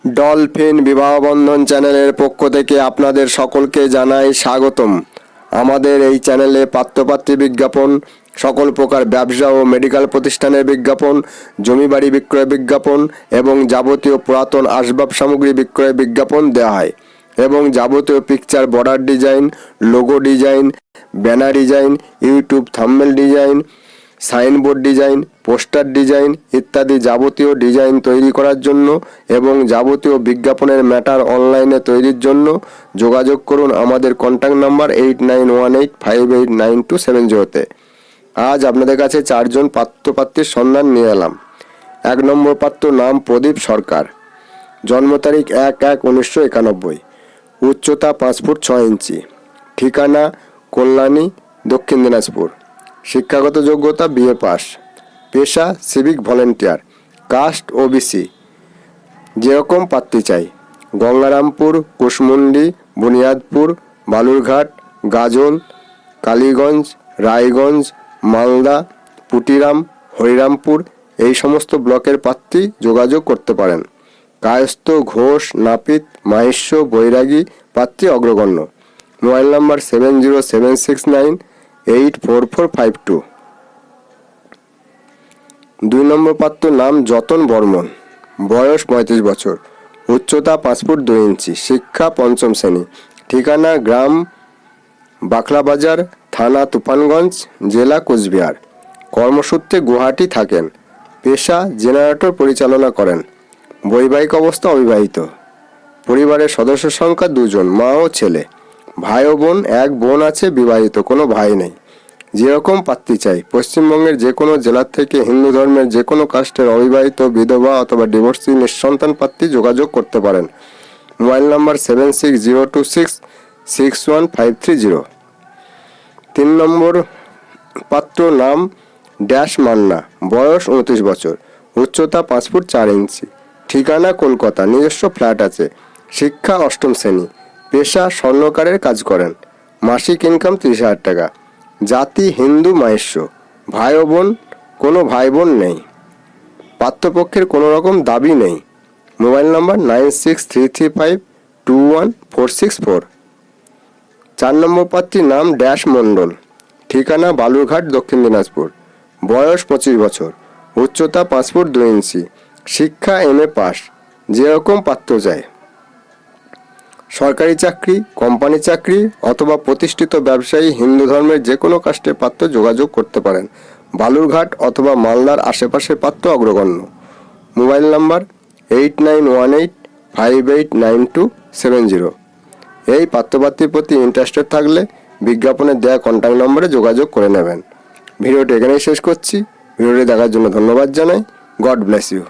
Dolphin বিবাহ বন্ধন চ্যানেলের পক্ষ থেকে আপনাদের সকলকে জানাই স্বাগতম। আমাদের এই চ্যানেলে পাত্রপাত্রী বিজ্ঞাপন, সকল প্রকার ব্যবসা ও মেডিকেল প্রতিষ্ঠানের বিজ্ঞাপন, জমি বাড়ি বিক্রয় বিজ্ঞাপন এবং যাবতীয় পুরাতন আসবাব সামগ্রী বিক্রয় বিজ্ঞাপন দেওয়া হয় এবং যাবতীয় picture border design, logo design, banner design, YouTube thumbnail design, signboard design, poster design ইত্যাদি যাবতীয় ডিজাইন তৈরি করার জন্য এবং যাবতীয় বিজ্ঞাপনের ম্যাটার অনলাইনে তৈরির জন্য যোগাযোগ করুন আমাদের কন্ট্যাক্ট নাম্বার 8918589270-তে। আজ আপনাদের কাছে 4 জন পাত্রপাত্রীর সন্ধান নিয়ে এলাম। 1 নম্বর পাত্র নাম প্রদীপ সরকার, জন্ম তারিখ 1/1/1991, উচ্চতা 5 ফুট 6 ইঞ্চি, ঠিকানা কল্যাণী, দক্ষিণ দিনাজপুর, শিক্ষাগত যোগ্যতা বিএ পাস, পেশা সিভিক ভলেন্টিয়ার, কাস্ট ওবিসি। যেরকম পাত্রী চাই গঙ্গারামপুর, কুশমুন্ডি, বুনিয়াদপুর, বালুরঘাট, গাজল, কালীগঞ্জ, রায়গঞ্জ, মালদা, পুটিরাম, হরিরামপুর এই সমস্ত ব্লকের প্রার্থী যোগাযোগ করতে পারেন। কায়স্থ, ঘোষ, নাপিত, মাহেশ্ব, বৈরাগী প্রার্থী অগ্রগণ্য। Mobile number 7076984452। 2 নম্বর পাত্র নাম যতন বর্মন, বয়স 35 বছর, উচ্চতা 5 ফুট 2 ইঞ্চি, শিক্ষা 5ম শ্রেণী, ঠিকানা গ্রাম বাখলাবাজার, থানা তুফানগঞ্জ, জেলা কোচবিহার, কর্মসূত্রে গুয়াহাটি থাকেন, পেশা জেনারেটর পরিচালনা করেন, বৈবাহিক অবস্থা অবিবাহিত, পরিবারের সদস্য সংখ্যা 2 জন, মা ও ছেলে, ভাই ও বোন 1 বোন আছে, বিবাহিত, কোনো ভাই নেই। যেরকম পাত্রী চাই পশ্চিমবঙ্গের যে কোনো জেলার থেকে হিন্দু ধর্মের যে কোনো কাস্টের অবিবাহিত, বিধবা অথবা ডিভোর্সি নিঃসন্তান প্রার্থী যোগাযোগ করতে পারেন। Mobile number 7602661530। 3 নম্বর পাত্র নাম ড্যাশ মান্না, বয়স 29 বছর, উচ্চতা 5 ফুট 4 ইঞ্চি, ঠিকানা কলকাতা, নিজস্ব ফ্ল্যাট আছে, শিক্ষা 8ম শ্রেণী, পেশা স্বর্ণকারের কাজ করেন, মাসিক ইনকাম 30,000 টাকা, জাতি হিন্দু মাহেশ্ব, ভাই ও বোন কোনো ভাই বোন নেই, পাত্রপক্ষের কোনো রকম দাবি নেই। Mobile number 9633521464। 4 নম্বর প্রার্থীর নাম ড্যাশ মণ্ডল, ঠিকানা বালুরঘাট, দক্ষিণ দিনাজপুর, বয়স 25 বছর, উচ্চতা 5 ফুট 2 ইঞ্চি, শিক্ষা MA পাস। যেরকম পাত্র চায় সরকারি চাকরি, কোম্পানি চাকরি অথবা প্রতিষ্ঠিত ব্যবসায়ী হিন্দু ধর্মের যে কোনো কাস্টের পাত্র যোগাযোগ করতে পারেন। বালুরঘাট অথবা মালদার আশেপাশের পাত্র অগ্রগণ্য। Mobile number 8918589270। এই পাত্রপাত্রীর প্রতি ইন্টারেস্টেড থাকলে বিজ্ঞাপনে দেওয়া কন্ট্যাক্ট নম্বরে যোগাযোগ করে নেবেন। ভিডিওটি এখানেই শেষ করছি। ভিডিওটি দেখার জন্য ধন্যবাদ জানাই। God bless you.